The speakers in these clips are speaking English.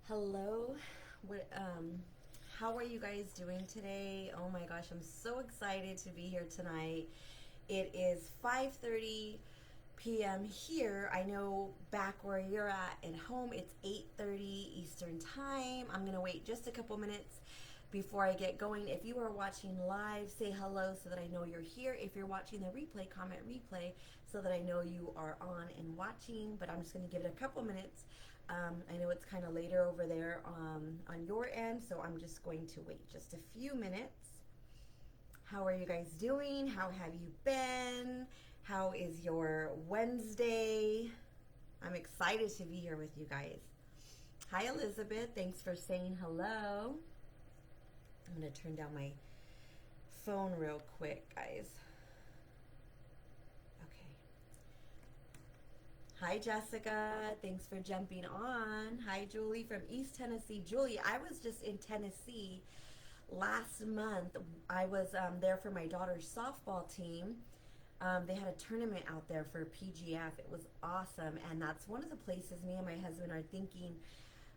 Hello. What how are you guys doing today? Oh my gosh, I'm so excited to be here tonight. It is 5:30 p.m. here. I know back where you're at home it's 8:30 Eastern Time. I'm going to wait just a couple minutes before I get going. If you are watching live, say hello so that I know you're here. If you're watching the replay, comment replay so that I know you are on and watching. But I'm just going to give it a couple minutes. I know it's kind of later over there on your end, so I'm just going to wait just a few minutes. How are you guys doing? How have you been? How is your Wednesday? I'm excited to be here with you guys. Hi, Elizabeth. Thanks for saying hello. I'm going to turn down my phone real quick, guys. Okay. Hi, Jessica. Thanks for jumping on. Hi, Julie from East Tennessee. Julie, I was just in Tennessee last month. I was there for my daughter's softball team. They had a tournament out there for PGF. It was awesome, and that's one of the places me and my husband are thinking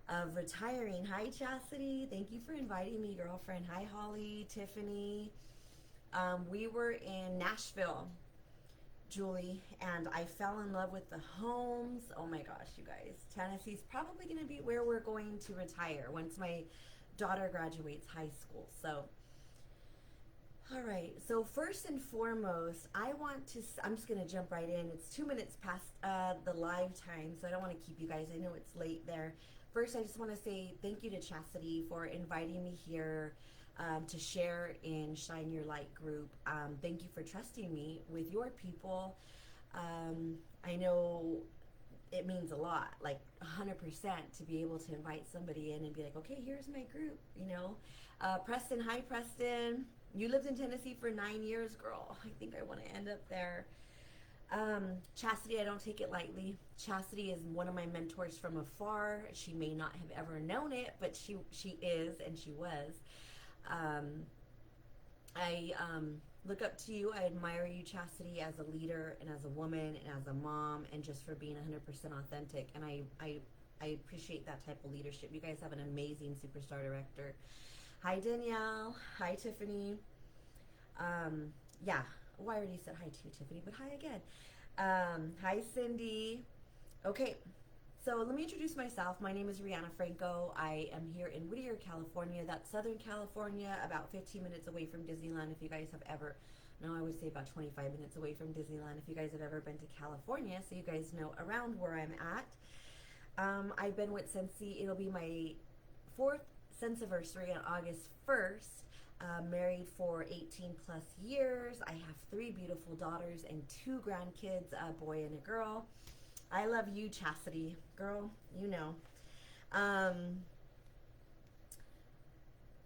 of retiring. Hi, Chastity. Thank you for inviting me, girlfriend. Hi, Holly, Tiffany. We were in Nashville, Julie, and I fell in love with the homes. Oh my gosh, you guys. Tennessee's probably going to be where we're going to retire once my daughter graduates high school. So, all right. So first and foremost, I'm just going to jump right in. It's 2 minutes past the live time, so I don't want to keep you guys. I know it's late there. First, I just want to say thank you to Chastity for inviting me here to share in Shine Your Light group. Thank you for trusting me with your people. I know it means a lot, like 100%, to be able to invite somebody in and be like, okay, here's my group, Preston, hi, Preston. You lived in Tennessee for 9 years, girl. I think I want to end up there. Chastity, I don't take it lightly. Chastity is one of my mentors from afar. She may not have ever known it, but she is, and she was. I look up to you. I admire you, Chastity, as a leader and as a woman and as a mom, and just for being 100% authentic. And I appreciate that type of leadership. You guys have an amazing superstar director. Hi, Danielle. Hi, Tiffany. Yeah. Oh, I already said hi to you, Tiffany, but hi again. Hi, Cindy. Okay. So let me introduce myself. My name is Rihanna Franco. I am here in Whittier, California. That's Southern California, about 15 minutes away from Disneyland. If you guys have ever, no, I would say about 25 minutes away from Disneyland. If you guys have ever been to California, so you guys know around where I'm at. I've been with Scentsy. It'll be my fourth Scentsyversary on August 1st. Married for 18 plus years. I have 3 beautiful daughters and 2 grandkids, a boy and a girl. I love you, Chastity, girl, you know.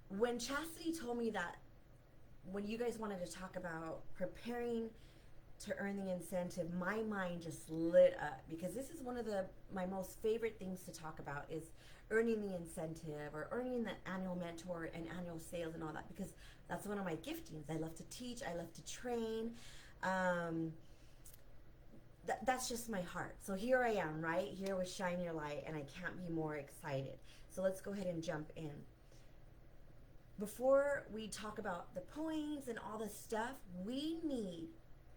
When Chastity told me that when you guys wanted to talk about preparing to earn the incentive, my mind just lit up, because this is one of my most favorite things to talk about, is earning the incentive or earning the annual mentor and annual sales and all that, because that's one of my giftings. I love to teach. I love to train. That's just my heart. So here I am, right here with Shine Your Light, and I can't be more excited. So let's go ahead and jump in. Before we talk about the points and all this stuff, we need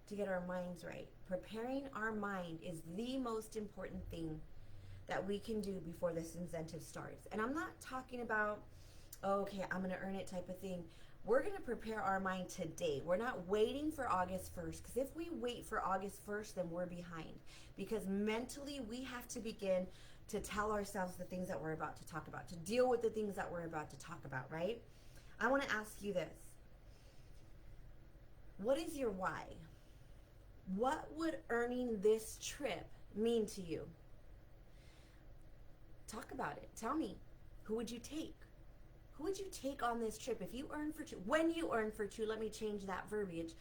to get our minds right. Preparing our mind is the most important thing that we can do before this incentive starts. And I'm not talking about, oh, okay, I'm going to earn it type of thing. We're going to prepare our mind today. We're not waiting for August 1st, because if we wait for August 1st, then we're behind. Because mentally, we have to begin to tell ourselves the things that we're about to talk about, to deal with the things that we're about to talk about, right? I want to ask you this. What is your why? What would earning this trip mean to you? Talk about it. Tell me. Who would you take? Who would you take on this trip if you earn for 2? When you earn for 2, let me change that verbiage.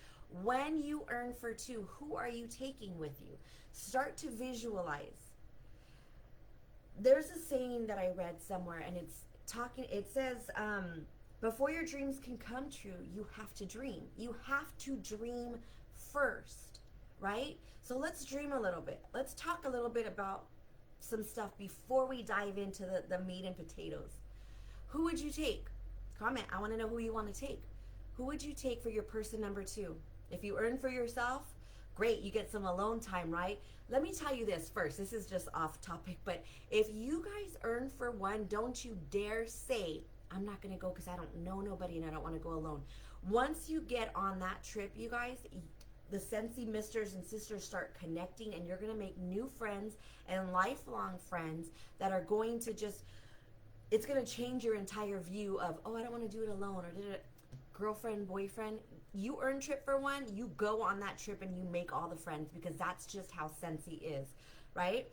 When you earn for 2, who are you taking with you? Start to visualize. There's a saying that I read somewhere, and it says, before your dreams can come true, you have to dream. You have to dream first, right? So let's dream a little bit. Let's talk a little bit about some stuff before we dive into the meat and potatoes. Who would you take? Comment. I want to know who you want to take. Who would you take for your person number 2? If you earn for yourself, great, you get some alone time, right? Let me tell you this first. This is just off topic, but if you guys earn for one, don't you dare say, I'm not going to go because I don't know nobody and I don't want to go alone. Once you get on that trip, you guys, the Sensi misters and sisters start connecting, and you're going to make new friends and lifelong friends that are going to just, it's going to change your entire view of, oh, I don't want to do it alone, or did it girlfriend, boyfriend. You earn trip for one, you go on that trip and you make all the friends, because that's just how Sensi is, right?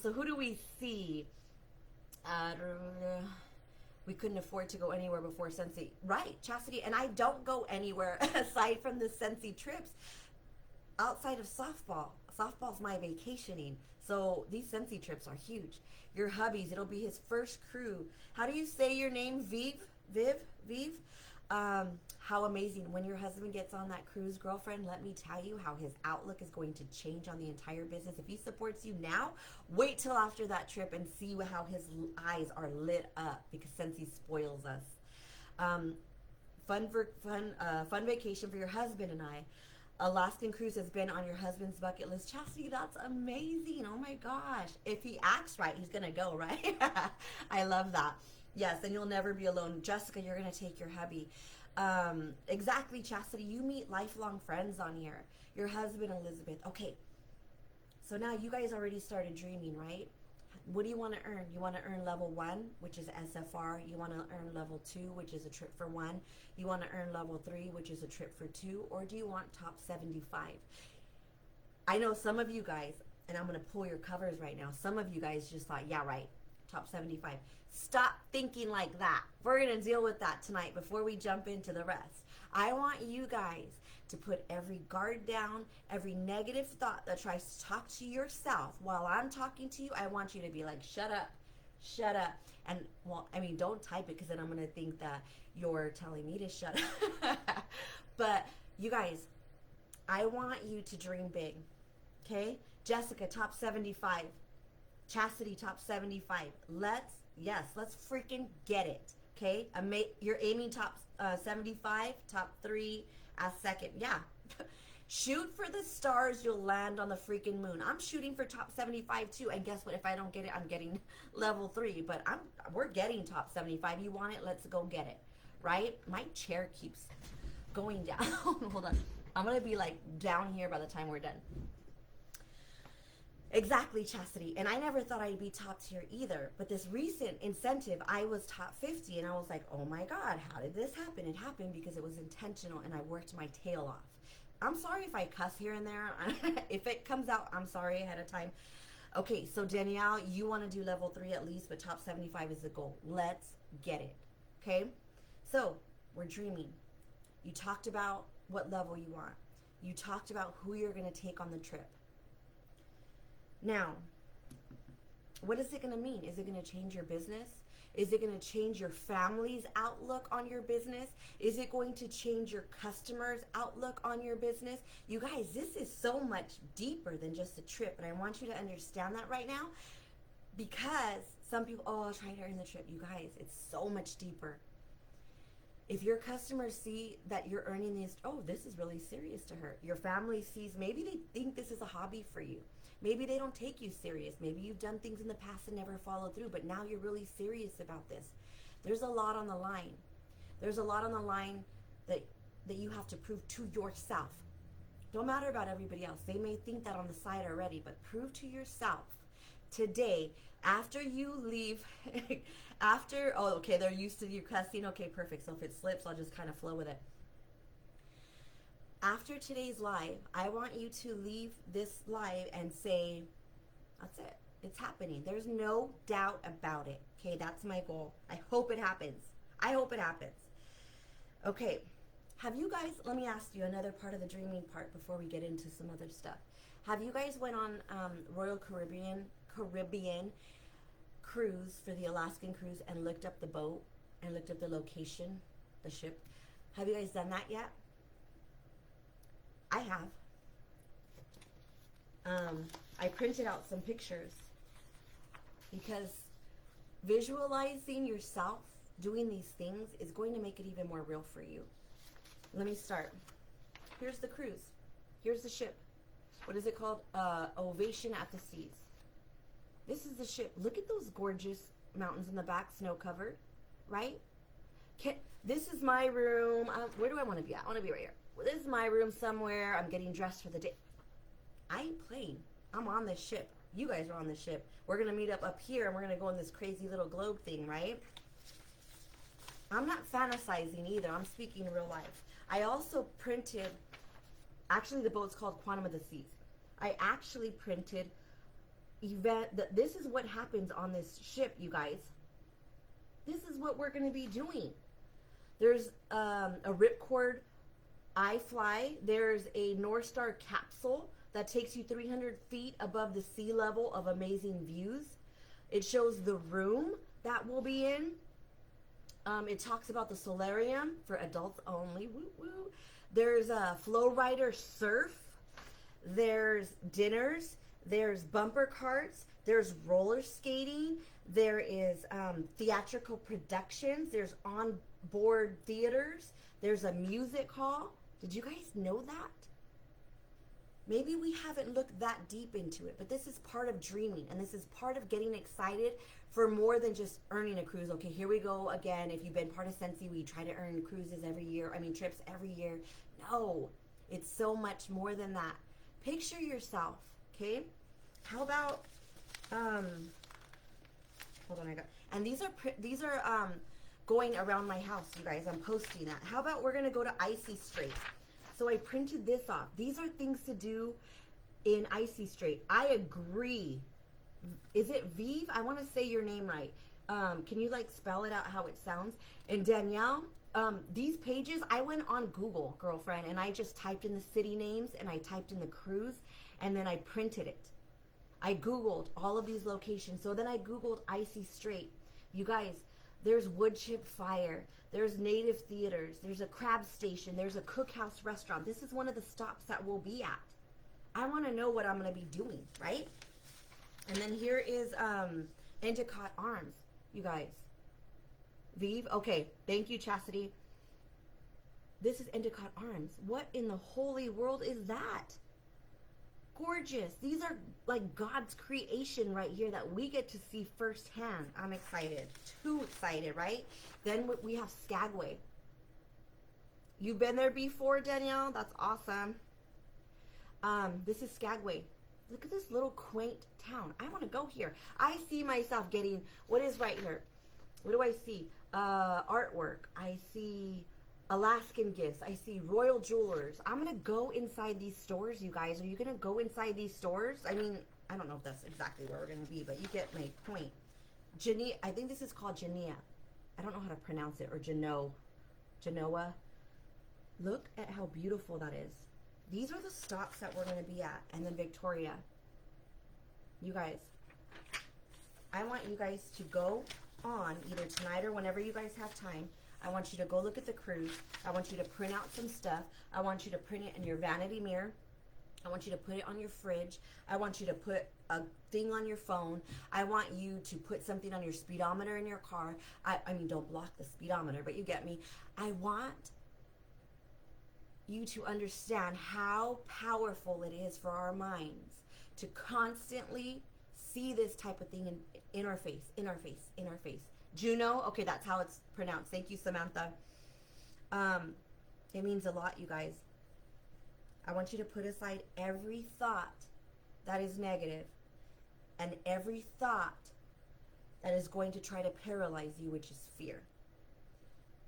So who do we see? We couldn't afford to go anywhere before Sensi. Right, Chastity. And I don't go anywhere aside from the Sensi trips outside of softball. Softball's my vacationing. So these Sensi trips are huge. Your hubby's, it'll be his first crew. How do you say your name? Viv? How amazing. When your husband gets on that cruise, girlfriend, let me tell you how his outlook is going to change on the entire business. If he supports you now, wait till after that trip and see how his eyes are lit up, because Sensi spoils us. Fun vacation for your husband and I. Alaskan cruise has been on your husband's bucket list. Chastity, that's amazing. Oh my gosh. If he acts right, he's gonna go, right? I love that. Yes, and you'll never be alone. Jessica, you're going to take your hubby. Exactly, Chastity. You meet lifelong friends on here. Your husband, Elizabeth. Okay, so now you guys already started dreaming, right? What do you want to earn? You want to earn level 1, which is SFR. You want to earn level 2, which is a trip for 1. You want to earn level 3, which is a trip for 2. Or do you want top 75? I know some of you guys, and I'm going to pull your covers right now. Some of you guys just thought, yeah, right, top 75. Stop thinking like that. We're going to deal with that tonight before we jump into the rest. I want you guys to put every guard down, every negative thought that tries to talk to yourself while I'm talking to you. I want you to be like, shut up, shut up. And, well, I mean, don't type it, because then I'm going to think that you're telling me to shut up. But, you guys, I want you to dream big, okay? Jessica, top 75. Chastity, top 75. Let's freaking get it, okay? You're aiming top 75, top 3 as second. Yeah. Shoot for the stars, you'll land on the freaking moon. I'm shooting for top 75 too, and guess what? If I don't get it, I'm getting level 3, but we're getting top 75. You want it? Let's go get it, right? My chair keeps going down. Hold on. I'm going to be like down here by the time we're done. Exactly, Chastity. And I never thought I'd be top tier either. But this recent incentive, I was top 50. And I was like, oh my God, how did this happen? It happened because it was intentional and I worked my tail off. I'm sorry if I cuss here and there. If it comes out, I'm sorry ahead of time. Okay, so Danielle, you want to do level 3 at least, but top 75 is the goal. Let's get it. Okay? So, we're dreaming. You talked about what level you want. You talked about who you're going to take on the trip. Now, what is it going to mean? Is it going to change your business? Is it going to change your family's outlook on your business? Is it going to change your customers' outlook on your business? You guys, this is so much deeper than just a trip, and I want you to understand that right now, because some people, oh, I'll try to earn the trip. You guys, it's so much deeper. If your customers see that you're earning these, oh, this is really serious to her. Your family sees, maybe they think this is a hobby for you. Maybe they don't take you serious. Maybe you've done things in the past and never followed through, but now you're really serious about this. There's a lot on the line. There's a lot on the line that you have to prove to yourself. Don't matter about everybody else. They may think that on the side already, but prove to yourself today, after you leave, oh, okay, they're used to you cussing. Okay, perfect. So if it slips, I'll just kind of flow with it. After today's live, I want you to leave this live and say, that's it. It's happening. There's no doubt about it. Okay, that's my goal. I hope it happens. I hope it happens. Okay, have you guys, let me ask you another part of the dreaming part before we get into some other stuff. Have you guys went on Royal Caribbean cruise for the Alaskan cruise and looked up the boat and looked up the location, the ship? Have you guys done that yet? I have. I printed out some pictures. because visualizing yourself doing these things is going to make it even more real for you. Let me start. Here's the cruise. Here's the ship. What is it called? Ovation at the Seas. This is the ship. Look at those gorgeous mountains in the back, snow covered, right? This is my room. Where do I want to be at? I want to be right here. Well, this is my room somewhere. I'm getting dressed for the day. I ain't playing. I'm on this ship. You guys are on this ship. We're going to meet up here, and we're going to go on this crazy little globe thing, right? I'm not fantasizing either. I'm speaking real life. I also printed, actually the boat's called Quantum of the Seas. I actually printed this is what happens on this ship, you guys. This is what we're going to be doing. There's a ripcord iFly. There's a North Star capsule that takes you 300 feet above the sea level of amazing views. It shows the room that we'll be in. It talks about the solarium for adults only. Woo woo. There's a flow rider surf. There's dinners. There's bumper carts. There's roller skating. There is theatrical productions. There's on-board theaters. There's a music hall. Did you guys know that? Maybe we haven't looked that deep into it, but this is part of dreaming, and this is part of getting excited for more than just earning a cruise. Okay, here we go again. If you've been part of Sensi, we try to earn cruises every year. trips every year. No, it's so much more than that. Picture yourself, okay? How about, hold on, and these are going around my house, you guys. I'm posting that. How about we're gonna go to Icy Strait? So I printed this off. These are things to do in Icy Strait. I agree. Is it Vive? I want to say your name right. Can you like spell it out how it sounds? And Danielle, these pages, I went on Google, girlfriend, and I just typed in the city names and I typed in the cruise and then I printed it. I Googled all of these locations. So then I Googled Icy Strait. You guys, there's wood chip fire. There's native theaters. There's a crab station. There's a cookhouse restaurant. This is one of the stops that we'll be at. I want to know what I'm going to be doing, right? And then here is Endicott Arms, you guys. Vive? Okay, thank you, Chastity. This is Endicott Arms. What in the holy world is that? Gorgeous. These are like God's creation right here that we get to see firsthand. I'm excited. Too excited, right? Then we have Skagway. You've been there before, Danielle? That's awesome. This is Skagway. Look at this little quaint town. I want to go here. I see myself getting, what is right here? What do I see? Artwork. I see Alaskan gifts. I see Royal Jewelers. I'm going to go inside these stores, you guys. Are you going to go inside these stores? I mean, I don't know if that's exactly where we're going to be, but you get my point. I think this is called Genea. I don't know how to pronounce it, or Genoa. Look at how beautiful that is. These are the stops that we're going to be at. And then Victoria. You guys, I want you guys to go on either tonight or whenever you guys have time. I want you to go look at the cruise. I want you to print out some stuff. I want you to print it in your vanity mirror. I want you to put it on your fridge. I want you to put a thing on your phone. I want you to put something on your speedometer in your car. I mean, don't block the speedometer, but you get me. I want you to understand how powerful it is for our minds to constantly see this type of thing in our face, in our face, in our face. Juno, okay, that's how it's pronounced. Thank you, Samantha. It means a lot, you guys. I want you to put aside every thought that is negative and every thought that is going to try to paralyze you, which is fear.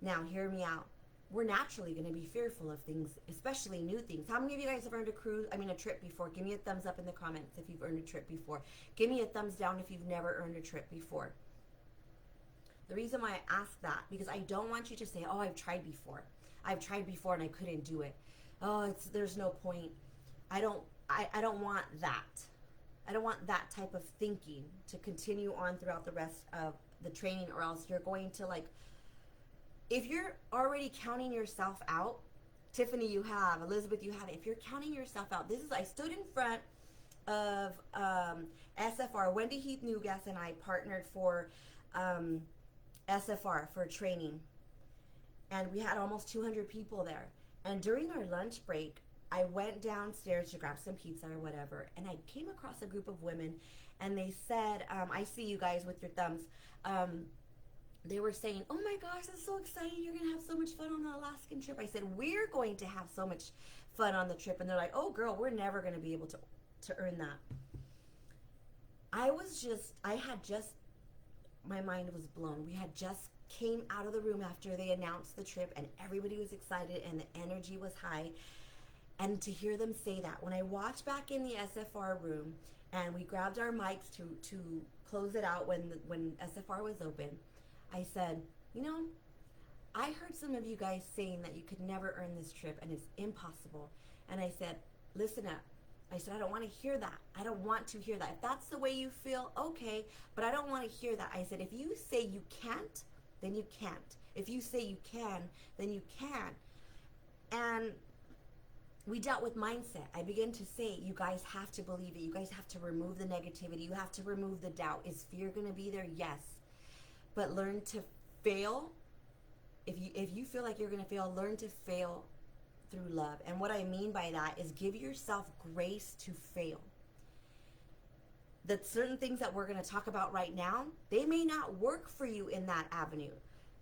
Now, hear me out. We're naturally going to be fearful of things, especially new things. How many of you guys have earned a trip before? Give me a thumbs up in the comments if you've earned a trip before. Give me a thumbs down if you've never earned a trip before. The reason why I ask that, because I don't want you to say, oh, I've tried before. I've tried before and I couldn't do it. Oh, there's no point. I don't want that. I don't want that type of thinking to continue on throughout the rest of the training, or else you're going to if you're already counting yourself out, Tiffany, you have, Elizabeth, you have, if you're counting yourself out, I stood in front of SFR. Wendy Heath Newgas and I partnered for SFR for training, and we had almost 200 people there. And during our lunch break, I went downstairs to grab some pizza or whatever, and I came across a group of women, and they said, I see you guys with your thumbs. They were saying, oh my gosh, that's so exciting. You're going to have so much fun on the Alaskan trip. I said, we're going to have so much fun on the trip. And they're like, oh girl, we're never going to be able to earn that. My mind was blown. We had just came out of the room after they announced the trip, and everybody was excited and the energy was high. And to hear them say that, when I walked back in the SFR room and we grabbed our mics to close it out when SFR was open, I said, you know, I heard some of you guys saying that you could never earn this trip and it's impossible. And I said, listen up. I said, I don't want to hear that. I don't want to hear that. If that's the way you feel, okay, but I don't want to hear that. I said, if you say you can't, then you can't. If you say you can, then you can. And we dealt with mindset. I began to say, you guys have to believe it. You guys have to remove the negativity. You have to remove the doubt. Is fear going to be there? Yes. But learn to fail. If you feel like you're going to fail, learn to fail through love. And what I mean by that is give yourself grace to fail. The certain things that we're going to talk about right now, they may not work for you in that avenue.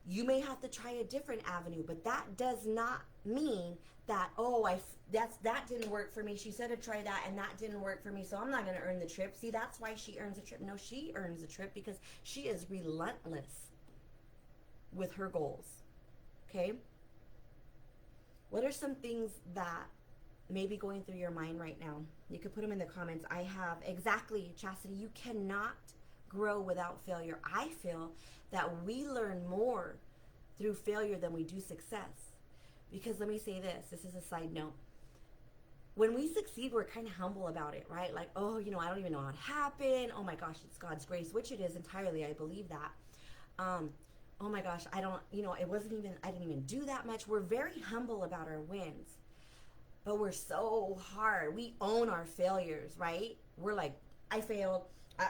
You may have to try a different avenue, but that does not mean that, that didn't work for me. She said to try that and that didn't work for me, so I'm not going to earn the trip. See, that's why she earns a trip. No, she earns a trip because she is relentless with her goals. Okay? What are some things that may be going through your mind right now? You could put them in the comments. I have exactly, Chastity, you cannot grow without failure. I feel that we learn more through failure than we do success. Because let me say this is a side note. When we succeed, we're kind of humble about it, right? Like, oh, I don't even know how it happened. Oh my gosh, it's God's grace, which it is entirely. I believe that. Oh my gosh, I didn't even do that much. We're very humble about our wins, but we're so hard. We own our failures, right? We're like, I failed.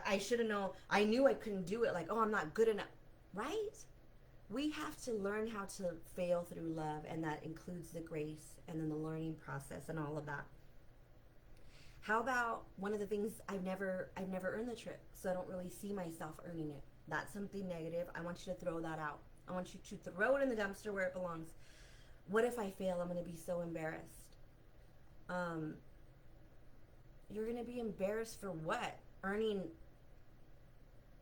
I should have known. I knew I couldn't do it. Like, oh, I'm not good enough, right? We have to learn how to fail through love, and that includes the grace and then the learning process and all of that. How about one of the things I've never earned the trip, so I don't really see myself earning it. That's something negative. I want you to throw that out. I want you to throw it in the dumpster where it belongs. What if I fail? I'm going to be so embarrassed. You're going to be embarrassed for what? Earning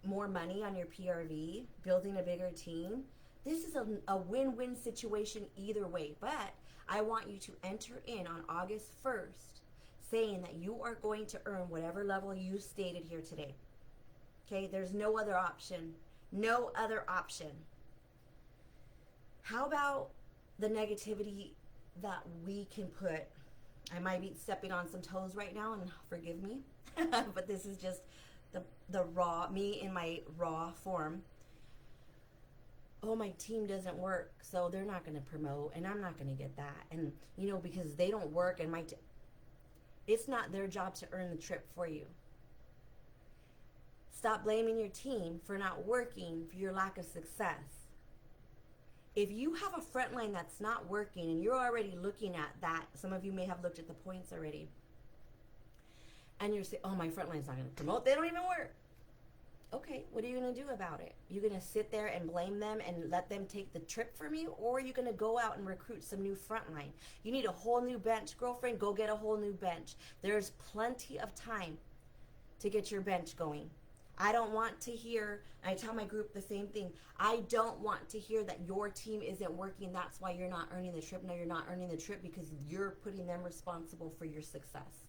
more money on your PRV, building a bigger team. This is a win-win situation either way. But I want you to enter in on August 1st saying that you are going to earn whatever level you stated here today. Okay, there's no other option. No other option. How about the negativity that we can put? I might be stepping on some toes right now, and forgive me, but this is just the raw, me in my raw form. Oh, my team doesn't work, so they're not going to promote, and I'm not going to get that. And, because they don't work, and it's not their job to earn the trip for you. Stop blaming your team for not working for your lack of success. If you have a front line that's not working and you're already looking at that, some of you may have looked at the points already, and you're saying, oh, my front line's not going to promote, they don't even work. Okay, what are you going to do about it? You're going to sit there and blame them and let them take the trip from you, or are you going to go out and recruit some new front line? You need a whole new bench, girlfriend, go get a whole new bench. There's plenty of time to get your bench going. I don't want to hear, I tell my group the same thing, I don't want to hear that your team isn't working, that's why you're not earning the trip. No, you're not earning the trip because you're putting them responsible for your success.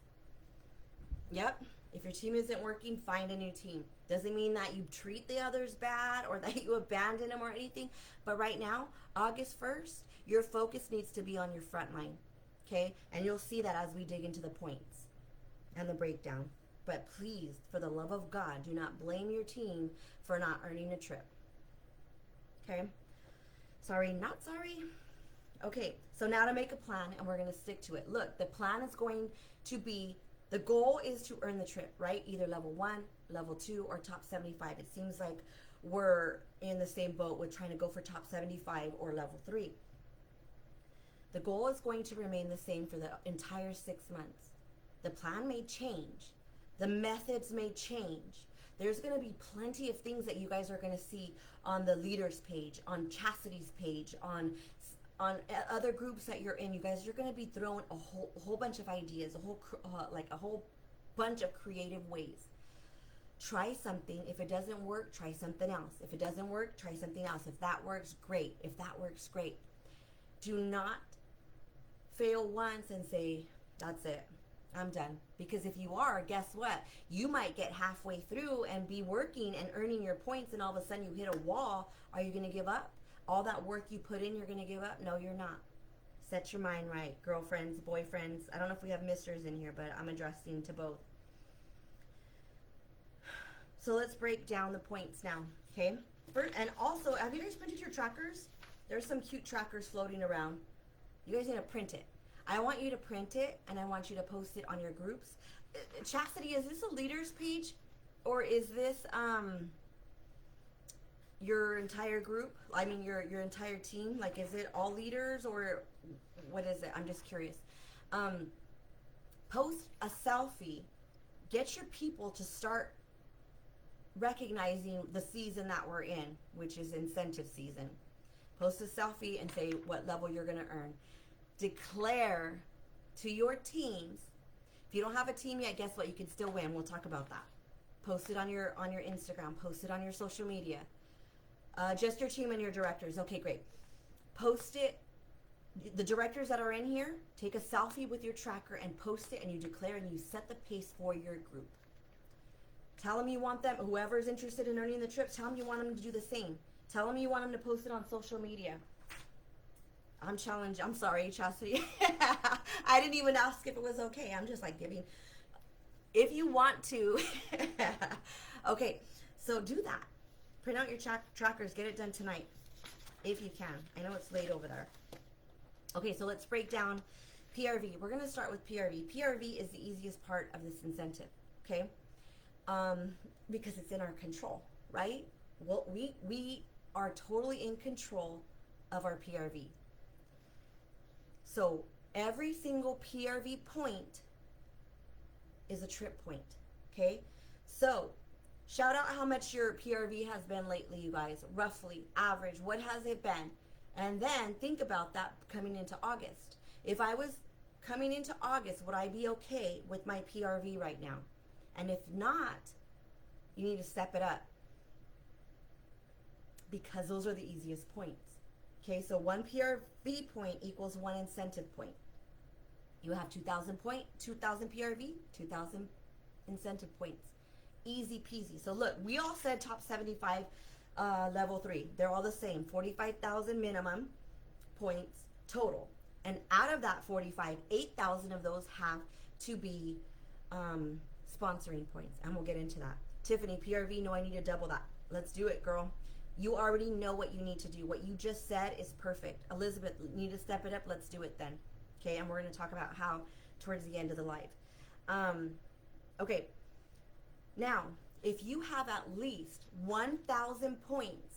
Yep, if your team isn't working, find a new team. Doesn't mean that you treat the others bad or that you abandon them or anything, but right now, August 1st, your focus needs to be on your front line, okay? And you'll see that as we dig into the points and the breakdown. But please, for the love of God, do not blame your team for not earning a trip. Okay? Sorry, not sorry. Okay, so now to make a plan, and we're going to stick to it. Look, the plan is going to be The goal is to earn the trip, right? Either level 1, level 2, or top 75. It seems like we're in the same boat with trying to go for top 75 or level 3. The goal is going to remain the same for the entire 6 months. The plan may change. The methods may change. There's going to be plenty of things that you guys are going to see on the leaders page, on Chastity's page, on other groups that you're in. You guys are going to be thrown a whole bunch of ideas, a whole bunch of creative ways. Try something. If it doesn't work, try something else. If it doesn't work, try something else. If that works, great. If that works, great. Do not fail once and say, that's it, I'm done. Because if you are, guess what? You might get halfway through and be working and earning your points, and all of a sudden you hit a wall. Are you going to give up? All that work you put in, you're going to give up? No, you're not. Set your mind right, girlfriends, boyfriends. I don't know if we have misters in here, but I'm addressing to both. So let's break down the points now, okay? And also, have you guys printed your trackers? There's some cute trackers floating around. You guys need to print it. I want you to print it, and I want you to post it on your groups. Chastity, is this a leaders page, or is this your entire group? I mean, your entire team? Like, is it all leaders, or what is it? I'm just curious. Post a selfie. Get your people to start recognizing the season that we're in, which is incentive season. Post a selfie and say what level you're going to earn. Declare to your teams. If you don't have a team yet, guess what? You can still win. We'll talk about that. Post it on your Instagram. Post it on your social media. Just your team and your directors. Okay, great. Post it. The directors that are in here, take a selfie with your tracker and post it, and you declare and you set the pace for your group. Tell them you want them, whoever's interested in earning the trips, tell them you want them to do the same. Tell them you want them to post it on social media. I'm sorry, Chastity. I didn't even ask if it was okay. I'm just like giving. If you want to. Okay, so do that. Print out your trackers. Get it done tonight. If you can. I know it's late over there. Okay, so let's break down PRV. We're going to start with PRV. PRV is the easiest part of this incentive, okay? Because it's in our control, right? Well, we are totally in control of our PRV. So every single PRV point is a trip point, okay? So shout out how much your PRV has been lately, you guys. Roughly, average, what has it been? And then think about that coming into August. If I was coming into August, would I be okay with my PRV right now? And if not, you need to step it up, because those are the easiest points. Okay, so one PRV point equals one incentive point. You have 2,000 PRV, 2,000 incentive points. Easy peasy. So look, we all said top 75 level 3. They're all the same. 45,000 minimum points total. And out of that 45, 8,000 of those have to be sponsoring points. And we'll get into that. Tiffany, PRV, no, I need to double that. Let's do it, girl. You already know what you need to do. What you just said is perfect. Elizabeth, need to step it up. Let's do it then. Okay, and we're going to talk about how towards the end of the live. Okay, now, if you have at least 1,000 points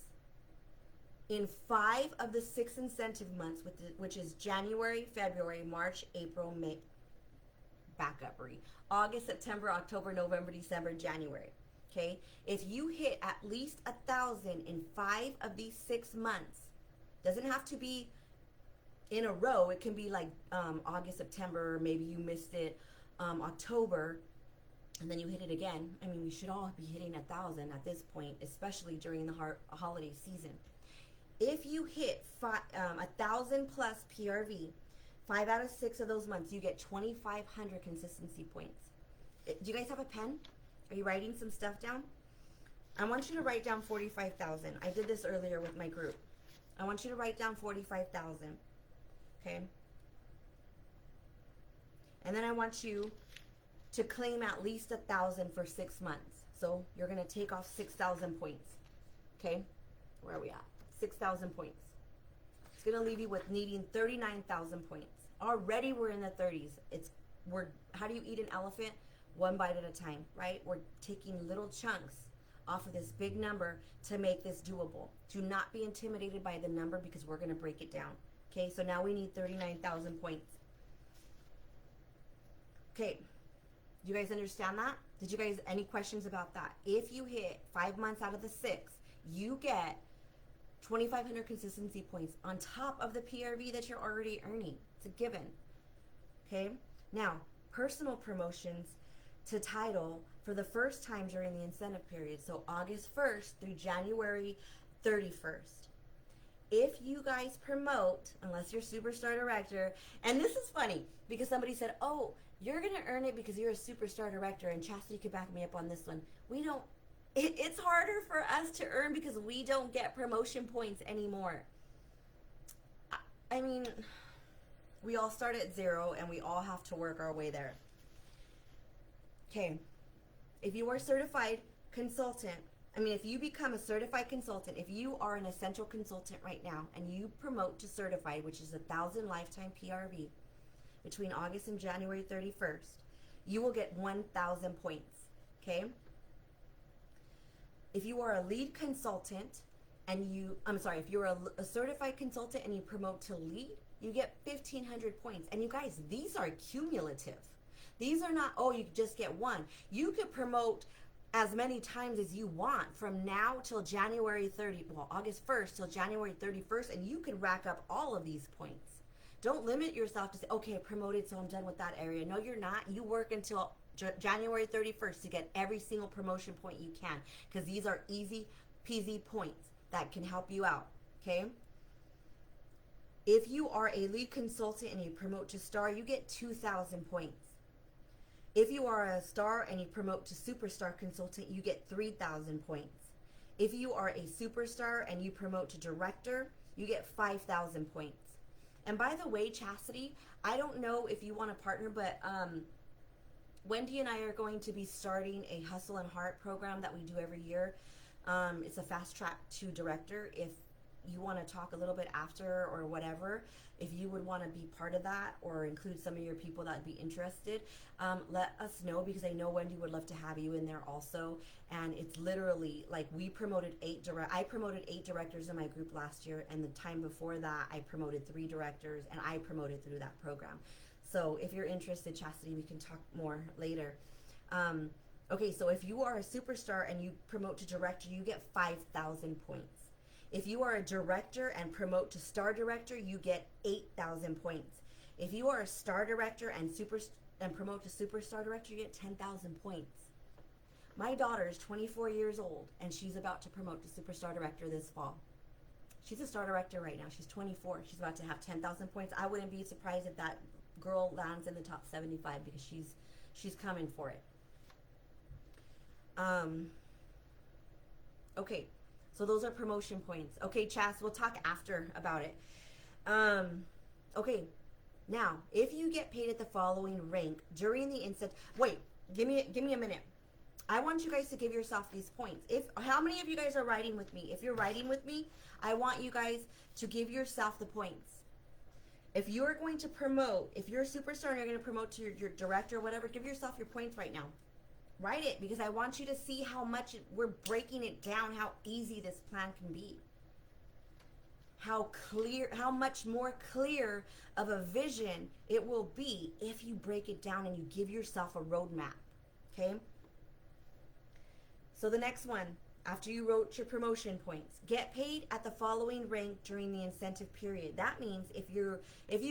in 5 of the 6 incentive months, which is January, February, March, April, May, back up, Bree, August, September, October, November, December, January. Okay, if you hit at least 1,000 in 5 of these 6 months, doesn't have to be in a row. It can be like August, September, maybe you missed it October, and then you hit it again. I mean, we should all be hitting 1,000 at this point, especially during the holiday season. If you hit 1,000 plus PRV, 5 out of 6 of those months, you get 2,500 consistency points. Do you guys have a pen? Are you writing some stuff down? I want you to write down 45,000. I did this earlier with my group. I want you to write down 45,000. Okay? And then I want you to claim at least 1,000 for 6 months. So you're going to take off 6,000 points. Okay? Where are we at? 6,000 points. It's going to leave you with needing 39,000 points. Already we're in the 30s. It's how do you eat an elephant? One bite at a time, right? We're taking little chunks off of this big number to make this doable. Do not be intimidated by the number because we're going to break it down. Okay, so now we need 39,000 points. Okay, do you guys understand that? Did you guys, any questions about that? If you hit 5 months out of the 6, you get 2,500 consistency points on top of the PRV that you're already earning. It's a given. Okay, now personal promotions to title for the first time during the incentive period, so August 1st through January 31st. If you guys promote, unless you're superstar director, and this is funny because somebody said, oh, you're going to earn it because you're a superstar director, and Chastity could back me up on this one. We don't, it's harder for us to earn because we don't get promotion points anymore. I mean, we all start at 0 and we all have to work our way there. Okay, if you are a certified consultant, if you become a certified consultant, if you are an essential consultant right now and you promote to certified, which is 1,000 lifetime PRV, between August and January 31st, you will get 1,000 points, okay? If you are a lead consultant and if you're a certified consultant and you promote to lead, you get 1,500 points. And you guys, these are cumulative. These are not, oh, you just get one. You could promote as many times as you want from now till August 1st till January 31st, and you can rack up all of these points. Don't limit yourself to say, okay, I promoted, so I'm done with that area. No, you're not. You work until January 31st to get every single promotion point you can, because these are easy peasy points that can help you out, okay? If you are a lead consultant and you promote to star, you get 2,000 points. If you are a star and you promote to superstar consultant, you get 3,000 points. If you are a superstar and you promote to director, you get 5,000 points. And by the way, Chastity, I don't know if you want to partner, but Wendy and I are going to be starting a Hustle and Heart program that we do every year. It's a fast track to director. If you want to talk a little bit after or whatever, if you would want to be part of that or include some of your people that would be interested, let us know, because I know Wendy would love to have you in there also. And it's literally like I promoted 8 directors in my group last year, and the time before that I promoted 3 directors, and I promoted through that program. So if you're interested, Chastity, we can talk more later. Okay, so if you are a superstar and you promote to director, you get 5,000 points. If you are a director and promote to star director, you get 8,000 points. If you are a star director and promote to superstar director, you get 10,000 points. My daughter is 24 years old, and she's about to promote to superstar director this fall. She's a star director right now. She's 24. She's about to have 10,000 points. I wouldn't be surprised if that girl lands in the top 75 because she's coming for it. Okay. So those are promotion points. Okay, Chas, we'll talk after about it. Okay, now, if you get paid at the following rank during the incentive, wait, give me a minute. I want you guys to give yourself these points. How many of you guys are riding with me? If you're riding with me, I want you guys to give yourself the points. If you're going to promote, if you're a superstar and you're going to promote to your director or whatever, give yourself your points right now. Write it, because I want you to see how much we're breaking it down, how easy this plan can be. How much more clear of a vision it will be if you break it down and you give yourself a roadmap, okay? So the next one, after you wrote your promotion points, get paid at the following rank during the incentive period. That means if you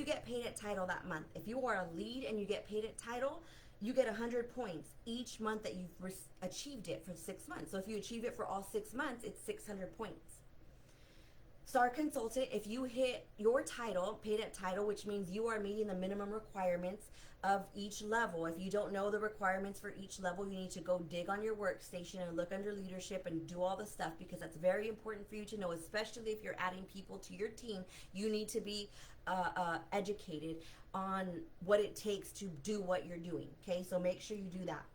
get paid at title that month, if you are a lead and you get paid at title, you get 100 points each month that you've achieved it for 6 months. So if you achieve it for all 6 months, it's 600 points. Star consultant, if you hit your title, paid at title, which means you are meeting the minimum requirements of each level. If you don't know the requirements for each level, you need to go dig on your workstation and look under leadership and do all the stuff, because that's very important for you to know, especially if you're adding people to your team. You need to be educated on what it takes to do what you're doing, okay? So make sure you do that.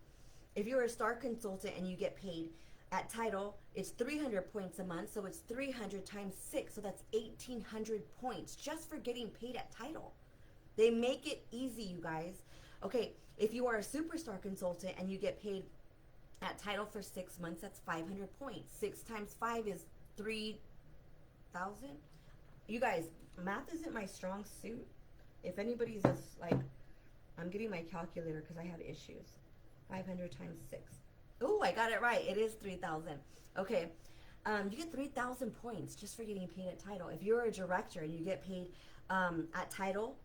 If you're a star consultant and you get paid at title, it's 300 points a month, so it's 300 times 6, so that's 1,800 points just for getting paid at title. They make it easy, you guys. Okay, if you are a superstar consultant and you get paid at title for 6 months, that's 500 points. 6 times 5 is 3,000. You guys, math isn't my strong suit. If anybody's just like, I'm getting my calculator because I have issues. 500 times 6. Oh, I got it right. It is 3,000. Okay. You get 3,000 points just for getting paid at title. If you're a director and you get paid at title,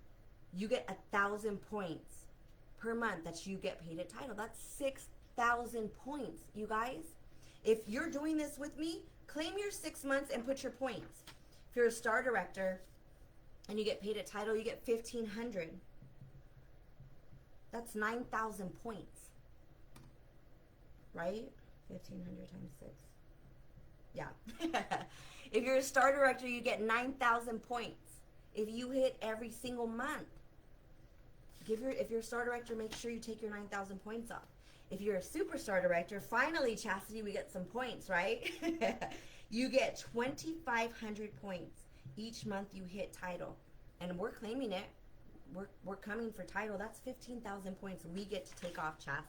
you get 1,000 points per month that you get paid at title. That's 6,000 points, you guys. If you're doing this with me, claim your 6 months and put your points. If you're a star director and you get paid at title, you get 1,500. That's 9,000 points, right? 1,500 times 6. Yeah. If you're a star director, you get 9,000 points. If you hit every single month, if you're a star director, make sure you take your 9,000 points off. If you're a superstar director, finally, Chastity, we get some points, right? You get 2,500 points each month you hit title. And we're claiming it. We're coming for title. That's 15,000 points we get to take off, Chast.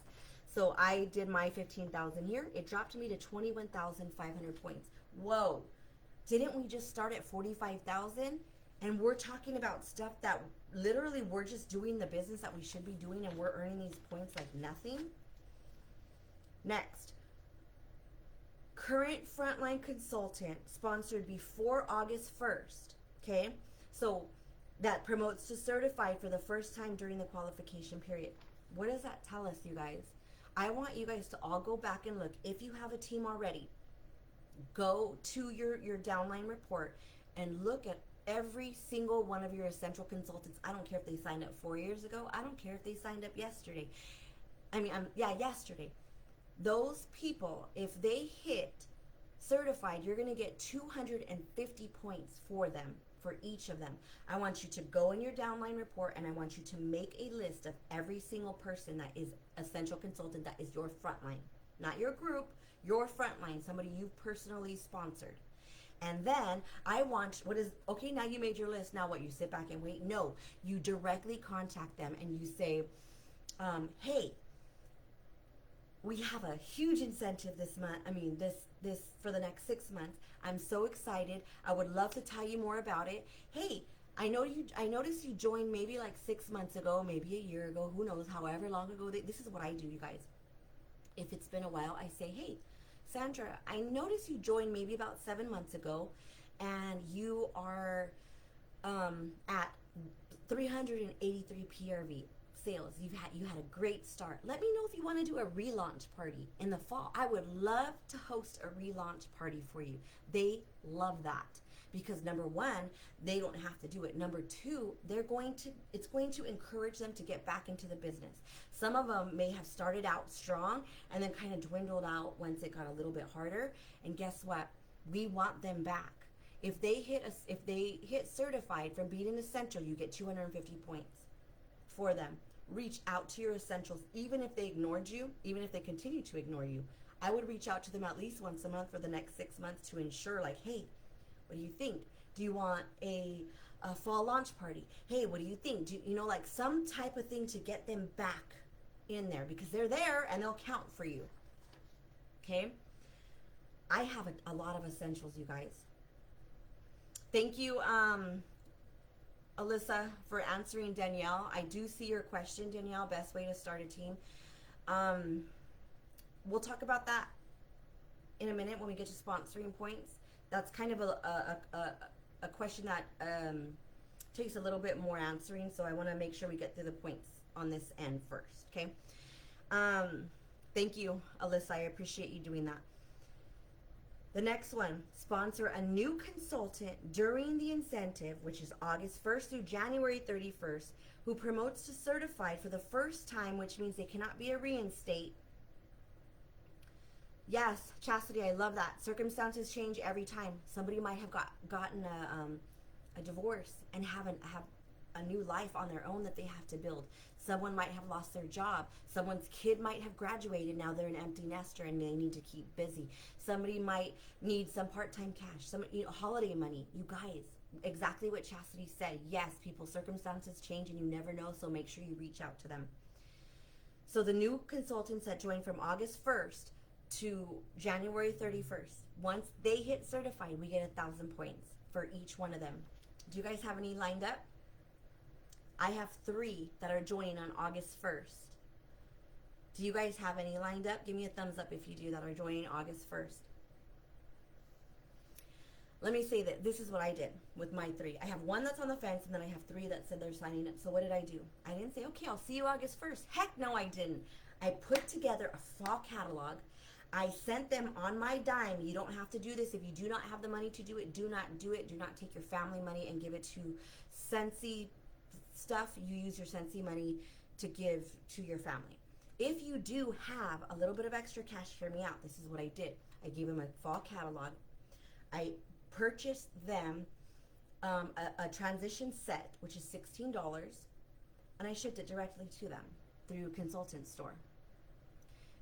So I did my 15,000 here. It dropped me to 21,500 points. Whoa. Didn't we just start at 45,000? And we're talking about stuff that literally we're just doing the business that we should be doing, and we're earning these points like nothing. Next. Current frontline consultant sponsored before August 1st. Okay? So that promotes to certified for the first time during the qualification period. What does that tell us, you guys? I want you guys to all go back and look. If you have a team already, go to your downline report and look at every single one of your essential consultants. I don't care if they signed up 4 years ago. I don't care if they signed up yesterday. Yesterday. Those people, if they hit certified, you're going to get 250 points for them, for each of them. I want you to go in your downline report, and I want you to make a list of every single person that is essential consultant that is your frontline. Not your group, your frontline, somebody you've personally sponsored. And then I want, okay, now you made your list, now what, you sit back and wait? No, you directly contact them and you say, hey, we have a huge incentive this month. This for the next 6 months. I'm so excited. I would love to tell you more about it. Hey, I noticed you joined maybe like 6 months ago, maybe a year ago, who knows, however long ago. This is what I do, you guys. If it's been a while, I say, hey, Sandra, I noticed you joined maybe about 7 months ago, and you are at 383 PRV sales. You had a great start. Let me know if you want to do a relaunch party in the fall. I would love to host a relaunch party for you. They love that because number one, they don't have to do it. Number two, it's going to encourage them to get back into the business. Some of them may have started out strong and then kind of dwindled out once it got a little bit harder. And guess what? We want them back. If they hit certified from being an essential, you get 250 points for them. Reach out to your essentials, even if they ignored you, even if they continue to ignore you. I would reach out to them at least once a month for the next 6 months to ensure, like, hey, what do you think? Do you want a fall launch party? Hey, what do you think? Like some type of thing to get them back in there because they're there and they'll count for you. Okay? I have a lot of essentials, you guys. Thank you, Alyssa, for answering Danielle. I do see your question, Danielle. Best way to start a team. We'll talk about that in a minute when we get to sponsoring points. That's kind of a question that takes a little bit more answering, so I want to make sure we get through the points on this end first, okay? Thank you, Alyssa. I appreciate you doing that. The next one, sponsor a new consultant during the incentive, which is August 1st through January 31st, who promotes to certified for the first time, which means they cannot be a reinstate. Yes, Chastity, I love that. Circumstances change every time. Somebody might have gotten a divorce and have a new life on their own that they have to build. Someone might have lost their job. Someone's kid might have graduated. Now they're an empty nester and they need to keep busy. Somebody might need some part-time cash, some holiday money. You guys, exactly what Chastity said. Yes, people's circumstances change and you never know, so make sure you reach out to them. So the new consultants that join from August 1st to January 31st, once they hit certified, we get 1,000 points for each one of them. Do you guys have any lined up? I have 3 that are joining on August 1st. Do you guys have any lined up? Give me a thumbs up if you do that are joining August 1st. Let me say that this is what I did with my 3. I have 1 that's on the fence, and then I have 3 that said they're signing up. So what did I do? I didn't say, okay, I'll see you August 1st. Heck no, I didn't. I put together a fall catalog. I sent them on my dime. You don't have to do this. If you do not have the money to do it, do not do it. Do not take your family money and give it to Scentsy stuff. You use your Scentsy money to give to your family. If you do have a little bit of extra cash, hear me out. This is what I did. I gave them a fall catalog. I purchased them a transition set, which is $16, and I shipped it directly to them through Consultant Store.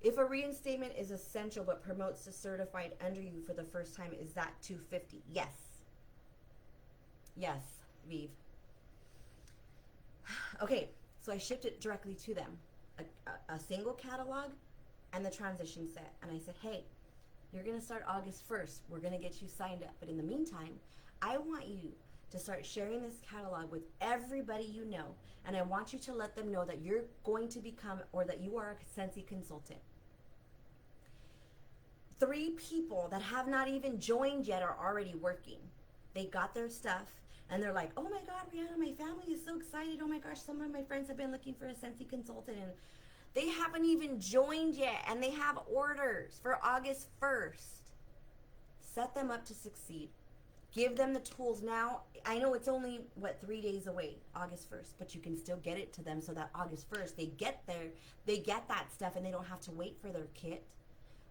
If a reinstatement is essential but promotes the certified under you for the first time, is that $250? Yes. Yes, Vive. Okay, so I shipped it directly to them. A single catalog and the transition set. And I said, hey, you're going to start August 1st. We're going to get you signed up. But in the meantime, I want you to start sharing this catalog with everybody you know. And I want you to let them know that you're going to become, or that you are a Scentsy consultant. 3 people that have not even joined yet are already working. They got their stuff. And they're like, oh my God, Rihanna, my family is so excited. Oh my gosh, some of my friends have been looking for a Scentsy consultant, and they haven't even joined yet, and they have orders for August 1st. Set them up to succeed. Give them the tools now. I know it's only, 3 days away, August 1st, but you can still get it to them so that August 1st, they get there, they get that stuff, and they don't have to wait for their kit.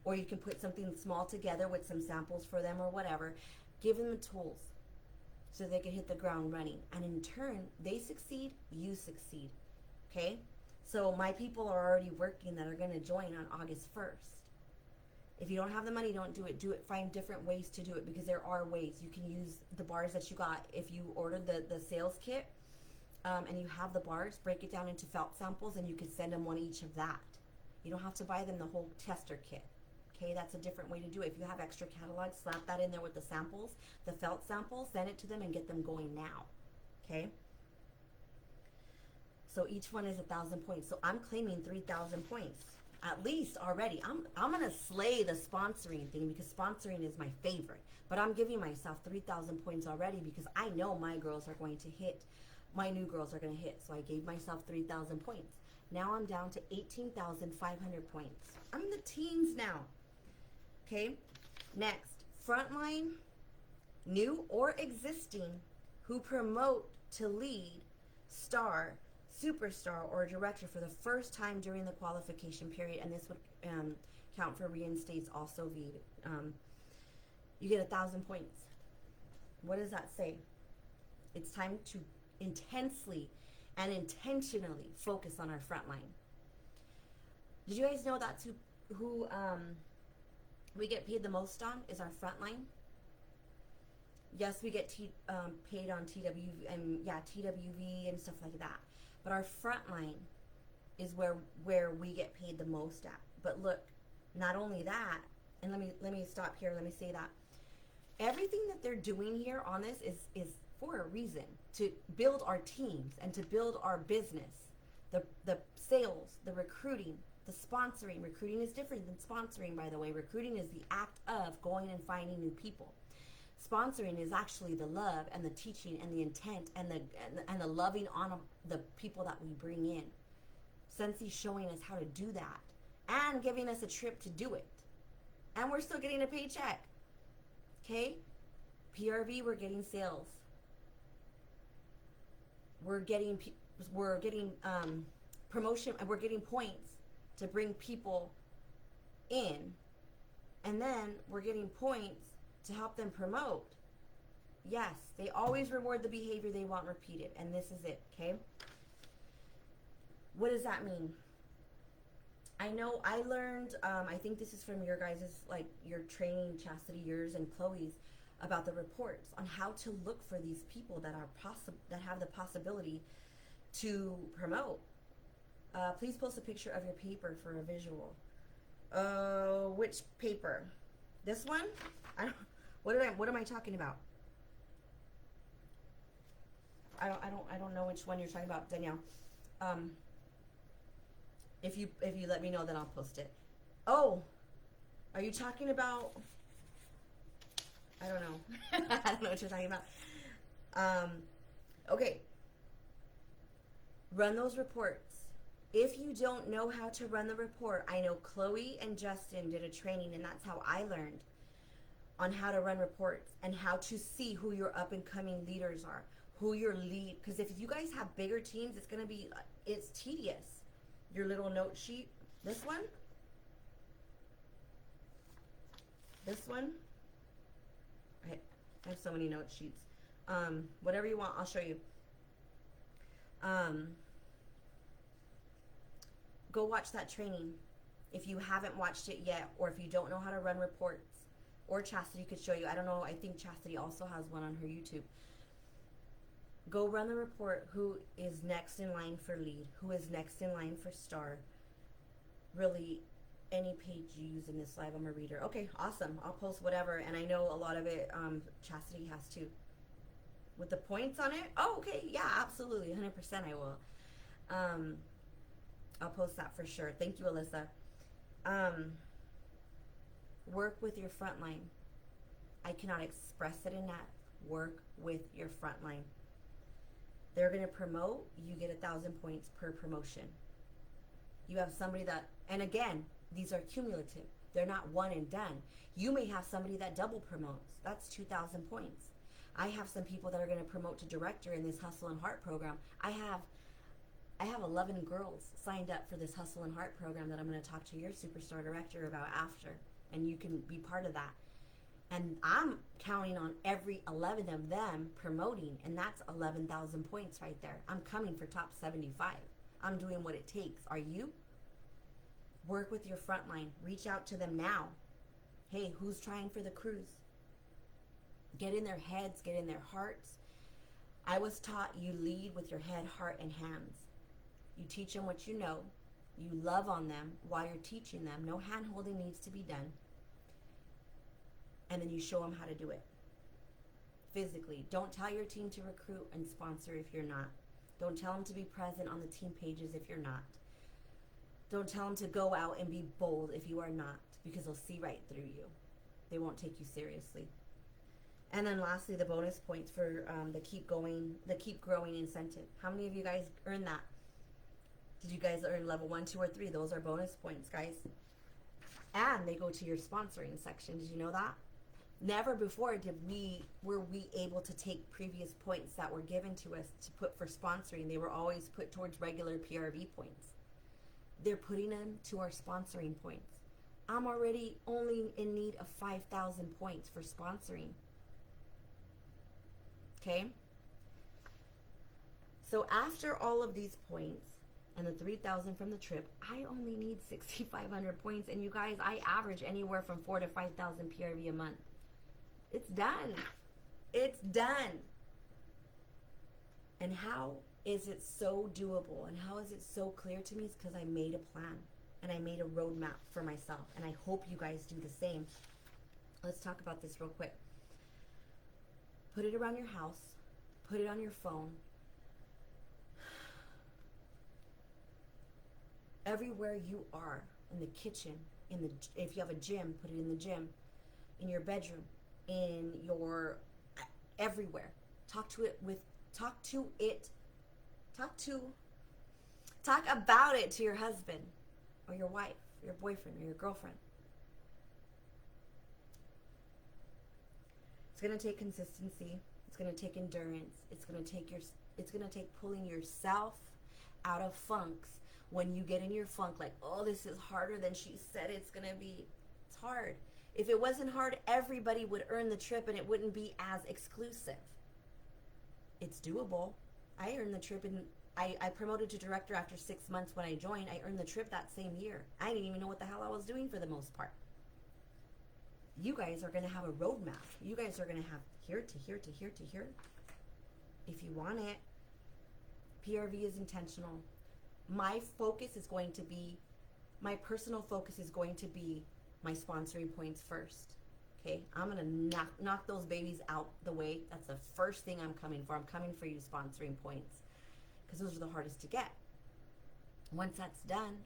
Or you can put something small together with some samples for them or whatever. Give them the tools so they can hit the ground running. And in turn, they succeed, you succeed. Okay? So my people are already working that are going to join on August 1st. If you don't have the money, don't do it. Do it. Find different ways to do it, because there are ways. You can use the bars that you got. If you ordered the sales kit and you have the bars, break it down into felt samples, and you can send them 1 each of that. You don't have to buy them the whole tester kit. Okay, that's a different way to do it. If you have extra catalogs, slap that in there with the samples, the felt samples, send it to them and get them going now. Okay? So each one is 1,000 points. So I'm claiming 3,000 points at least already. I'm gonna slay the sponsoring thing, because sponsoring is my favorite. But I'm giving myself 3,000 points already, because I know my girls are going to hit. My new girls are gonna hit. So I gave myself 3,000 points. Now I'm down to 18,500 points. I'm in the teens now. Okay, next, frontline, new or existing, who promote to lead, star, superstar, or director for the first time during the qualification period, and this would count for reinstates also. You get 1,000 points. What does that say? It's time to intensely and intentionally focus on our frontline. Did you guys know that's who we get paid the most on, is our frontline? Yes, we get paid on TWV and TWV and stuff like that. But our frontline is where we get paid the most at. But look, not only that, and let me stop here. Let me say that everything that they're doing here on this is for a reason, to build our teams and to build our business. The sales, the recruiting, the sponsoring. Recruiting is different than sponsoring, by the way. Recruiting is the act of going and finding new people. Sponsoring is actually the love and the teaching and the intent and the loving on the people that we bring in. Scentsy showing us how to do that and giving us a trip to do it. And we're still getting a paycheck. Okay? PRV, we're getting sales. We're getting promotion, and we're getting points to bring people in, and then we're getting points to help them promote. Yes, they always reward the behavior they want repeated, and this is it. Okay, what does that mean? I know I learned, I think this is from your guys', like your training, Chastity, yours and Chloe's, about the reports on how to look for these people that are that have the possibility to promote. Please post a picture of your paper for a visual. Which paper? This one? I don't. What am I talking about? I don't know which one you're talking about, Danielle. If you let me know, then I'll post it. Oh, are you talking about? I don't know. I don't know what you're talking about. Okay. Run those reports. If you don't know how to run the report, I know Chloe and Justin did a training, and that's how I learned on how to run reports and how to see who your up and coming leaders are, who your lead. Because if you guys have bigger teams, it's tedious. Your little note sheet. This one. I have so many note sheets. Whatever you want, I'll show you. Go watch that training if you haven't watched it yet, or if you don't know how to run reports, or Chastity could show you. I don't know. I think Chastity also has one on her YouTube. Go run the report. Who is next in line for lead? Who is next in line for star? Really, any page you use in this live, I'm a reader. Okay, awesome. I'll post whatever, and I know a lot of it Chastity has too. With the points on it? Oh, okay. Yeah, absolutely. 100% I will. I'll post that for sure. Thank you, Alyssa. Work with your front line. I cannot express it enough. Work with your front line. They're going to promote. You get 1,000 points per promotion. You have somebody that, and again, these are cumulative. They're not one and done. You may have somebody that double promotes. That's 2,000 points. I have some people that are going to promote to director in this Hustle and Heart program. I have 11 girls signed up for this Hustle and Heart program that I'm going to talk to your superstar director about after, and you can be part of that. And I'm counting on every 11 of them promoting, and that's 11,000 points right there. I'm coming for top 75. I'm doing what it takes. Are you? Work with your front line. Reach out to them now. Hey, who's trying for the cruise? Get in their heads, get in their hearts. I was taught you lead with your head, heart, and hands. You teach them what you know. You love on them while you're teaching them. No hand-holding needs to be done. And then you show them how to do it. Physically. Don't tell your team to recruit and sponsor if you're not. Don't tell them to be present on the team pages if you're not. Don't tell them to go out and be bold if you are not, because they'll see right through you. They won't take you seriously. And then lastly, the bonus points for the keep growing incentive. How many of you guys earned that? Did you guys earn level 1, 2, or 3? Those are bonus points, guys. And they go to your sponsoring section. Did you know that? Never before were we able to take previous points that were given to us to put for sponsoring. They were always put towards regular PRV points. They're putting them to our sponsoring points. I'm already only in need of 5,000 points for sponsoring. Okay? So after all of these points and the 3,000 from the trip, I only need 6,500 points. And you guys, I average anywhere from 4,000 to 5,000 PRV a month. It's done. It's done. And how is it so doable? And how is it so clear to me? It's because I made a plan and I made a roadmap for myself. And I hope you guys do the same. Let's talk about this real quick. Put it around your house. Put it on your phone. Everywhere you are, in the kitchen, if you have a gym, put it in the gym, in your bedroom, in your everywhere. Talk about it to your husband or your wife, your boyfriend, or your girlfriend. It's going to take consistency. It's going to take endurance. It's going to take pulling yourself out of funks. When you get in your funk, like, oh, this is harder than she said it's going to be. It's hard. If it wasn't hard, everybody would earn the trip and it wouldn't be as exclusive. It's doable. I earned the trip and I promoted to director after 6 months when I joined. I earned the trip that same year. I didn't even know what the hell I was doing for the most part. You guys are going to have a roadmap. You guys are going to have here to here to here to here. If you want it, PRV is intentional. my focus is going to be, my personal focus is going to be my sponsoring points first. Okay, I'm gonna knock those babies out the way. That's the first thing I'm coming for. I'm coming for you, sponsoring points, because those are the hardest to get. Once that's done,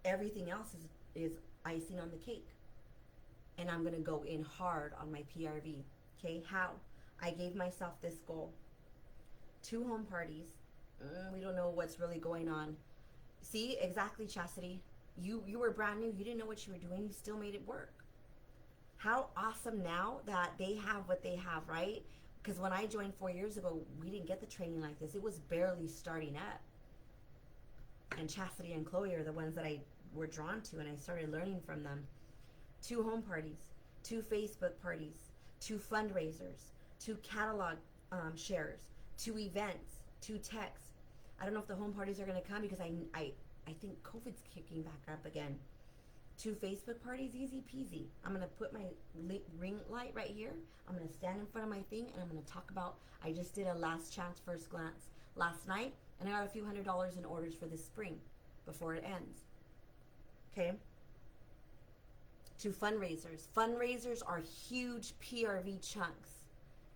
everything else is icing on the cake, and I'm gonna go in hard on my PRV. Okay, how? I gave myself this goal: 2 home parties. We don't know what's really going on. See, exactly, Chastity. You were brand new. You didn't know what you were doing. You still made it work. How awesome now that they have what they have, right? Because when I joined 4 years ago, we didn't get the training like this. It was barely starting up. And Chastity and Chloe are the ones that I were drawn to, and I started learning from them. 2 home parties, 2 Facebook parties, 2 fundraisers, 2 catalog shares, 2 events, 2 texts. I don't know if the home parties are going to come because I think COVID's kicking back up again. 2 Facebook parties, easy peasy. I'm going to put my ring light right here. I'm going to stand in front of my thing, and I'm going to talk about, I just did a last chance first glance last night, and I got a few $100s in orders for this spring before it ends. Okay? 2 fundraisers. Fundraisers are huge PRV chunks.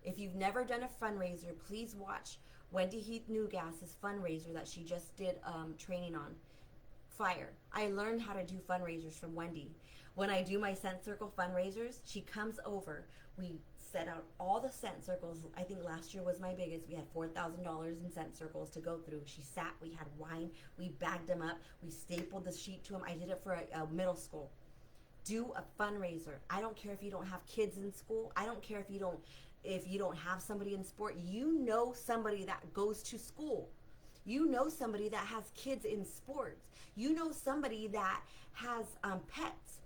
If you've never done a fundraiser, please watch Wendy Heath Newgas's fundraiser that she just did training on. Fire. I learned how to do fundraisers from Wendy. When I do my scent circle fundraisers, she comes over. We set out all the scent circles. I think last year was my biggest. We had $4,000 in scent circles to go through. She sat, we had wine, we bagged them up, we stapled the sheet to them. I did it for a middle school. Do a fundraiser. I don't care if you don't have kids in school. I don't care if you don't have somebody in sport. You know somebody that goes to school. You know somebody that has kids in sports. You know somebody that has pets,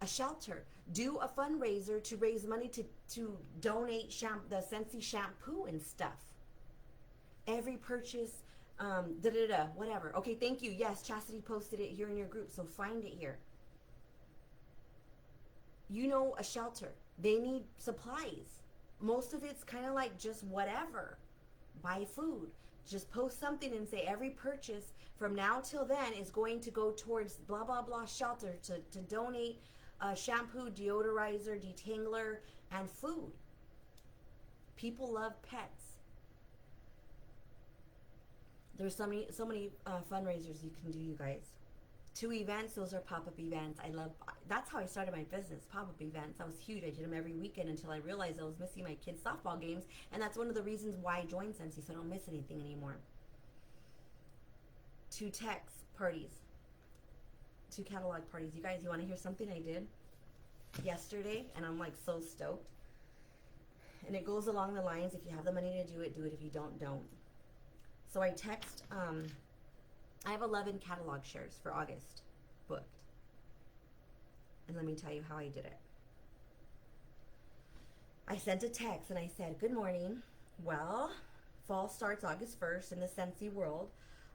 a shelter. Do a fundraiser to raise money to donate the Scentsy shampoo and stuff. Every purchase, whatever. Okay, thank you. Yes, Chastity posted it here in your group, so find it here. You know a shelter. They need supplies. Most of it's kind of like just whatever. Buy food. Just post something and say every purchase from now till then is going to go towards blah, blah, blah shelter to donate shampoo, deodorizer, detangler, and food. People love pets. There's so many fundraisers you can do, you guys. 2 events, those are pop-up events. That's how I started my business, pop-up events. That was huge. I did them every weekend until I realized I was missing my kids' softball games, and that's one of the reasons why I joined Scentsy, so I don't miss anything anymore. 2 text parties, 2 catalog parties. You guys, you want to hear something I did yesterday? And I'm like so stoked. And it goes along the lines, if you have the money to do it, do it. If you don't, don't. So I text, I have 11 catalog shares for August booked. And let me tell you how I did it. I sent a text and I said, good morning. Well, fall starts August 1st in the Scentsy world.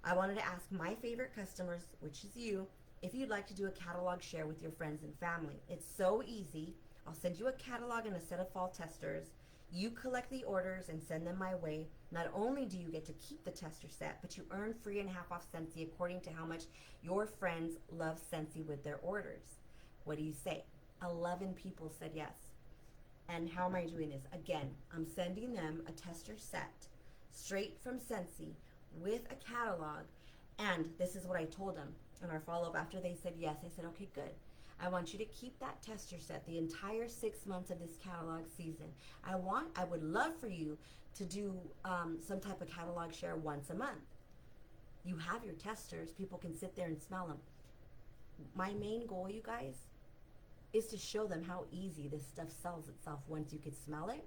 I wanted to ask my favorite customers, which is you, if you'd like to do a catalog share with your friends and family. It's so easy. I'll send you a catalog and a set of fall testers. You collect the orders and send them my way. Not only do you get to keep the tester set, but you earn free and half off Scentsy according to how much your friends love Scentsy with their orders. What do you say? 11 people said yes. And how am I doing this? Again, I'm sending them a tester set straight from Scentsy with a catalog. And this is what I told them in our follow-up after they said yes. I said, okay, good. I want you to keep that tester set the entire 6 months of this catalog season. I would love for you to do some type of catalog share once a month. You have your testers. People can sit there and smell them. My main goal, you guys, is to show them how easy this stuff sells itself once you can smell it,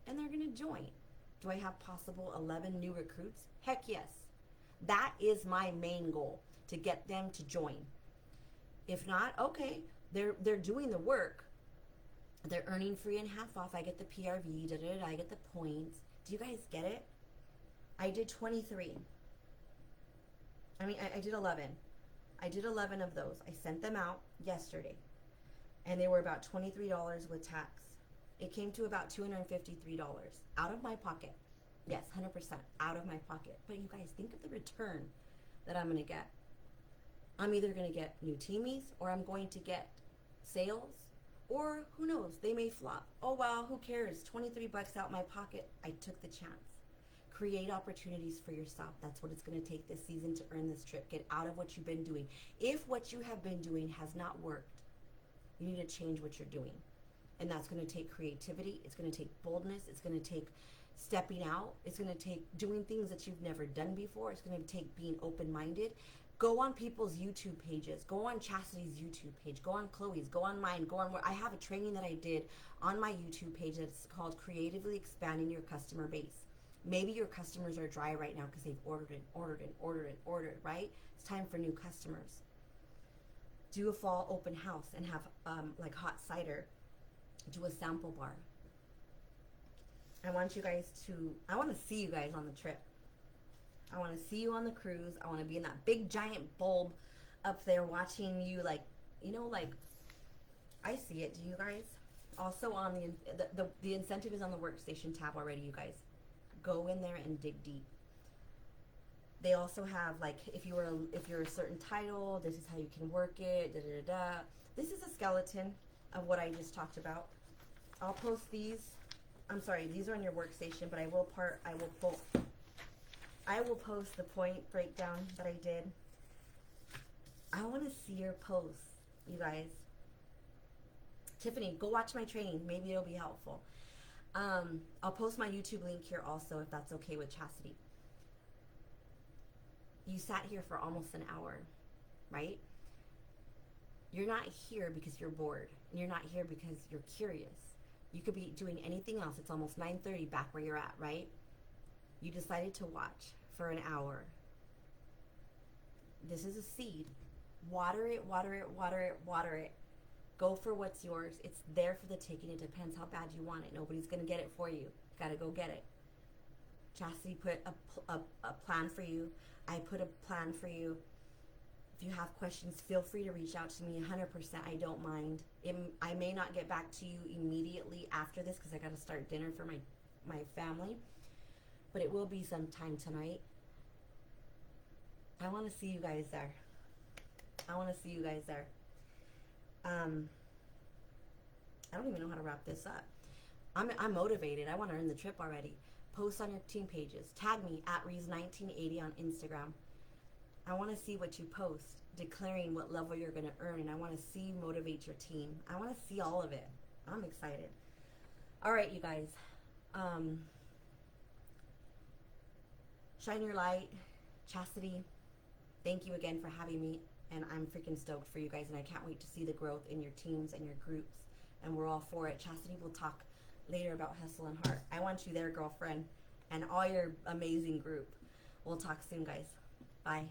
and they're going to join. Do I have possible 11 new recruits? Heck yes. That is my main goal, to get them to join. If not, okay, they're doing the work. They're earning free and half off. I get the PRV, I get the points. Do you guys get it? I did 23. I did 11. I did 11 of those. I sent them out yesterday. And they were about $23 with tax. It came to about $253 out of my pocket. Yes, 100% out of my pocket. But you guys, think of the return that I'm going to get. I'm either going to get new teamies, or I'm going to get sales, or who knows, they may flop. Oh well, who cares? 23 bucks out my pocket. I took the chance. Create opportunities for yourself. That's what it's going to take this season to earn this trip. Get out of what you've been doing. If what you have been doing has not worked, you need to change what you're doing. And that's going to take creativity. It's going to take boldness. It's going to take stepping out. It's going to take doing things that you've never done before. It's going to take being open-minded. Go on people's YouTube pages. Go on Chastity's YouTube page. Go on Chloe's. Go on mine. Go on where I have a training that I did on my YouTube page that's called Creatively Expanding Your Customer Base. Maybe your customers are dry right now because they've ordered, right? It's time for new customers. Do a fall open house and have like hot cider. Do a sample bar. I want to see you guys on the trip. I want to see you on the cruise. I want to be in that big giant bulb up there watching you, like, like I see it. Do you guys? Also on the incentive is on the workstation tab already, you guys. Go in there and dig deep. They also have, like, if you're a certain title, this is how you can work it. This is a skeleton of what I just talked about. I'll post these. I'm sorry, these are on your workstation, but I will post the point breakdown that I did. I want to see your posts, you guys. Tiffany, go watch my training. Maybe it'll be helpful. I'll post my YouTube link here also, if that's okay with Chastity. You sat here for almost an hour, right? You're not here because you're bored. You're not here because you're curious. You could be doing anything else. It's almost 9:30 back where you're at, right? You decided to watch for an hour. This is a seed. Water it, water it, water it, water it. Go for what's yours. It's there for the taking. It depends how bad you want it. Nobody's going to get it for you. You got to go get it. Chastity put a plan for you. I put a plan for you. If you have questions, feel free to reach out to me 100%. I don't mind. I may not get back to you immediately after this because I got to start dinner for my family. But it will be sometime tonight. I want to see you guys there. I want to see you guys there. I don't even know how to wrap this up. I'm motivated. I want to earn the trip already. Post on your team pages. Tag me at Rees1980 on Instagram. I want to see what you post, declaring what level you're going to earn, and I want to see you motivate your team. I want to see all of it. I'm excited. All right, you guys. Shine your light. Chastity, thank you again for having me, and I'm freaking stoked for you guys, and I can't wait to see the growth in your teams and your groups, and we're all for it. Chastity will talk later about Hustle and Heart. I want you there, girlfriend, and all your amazing group. We'll talk soon, guys. Bye.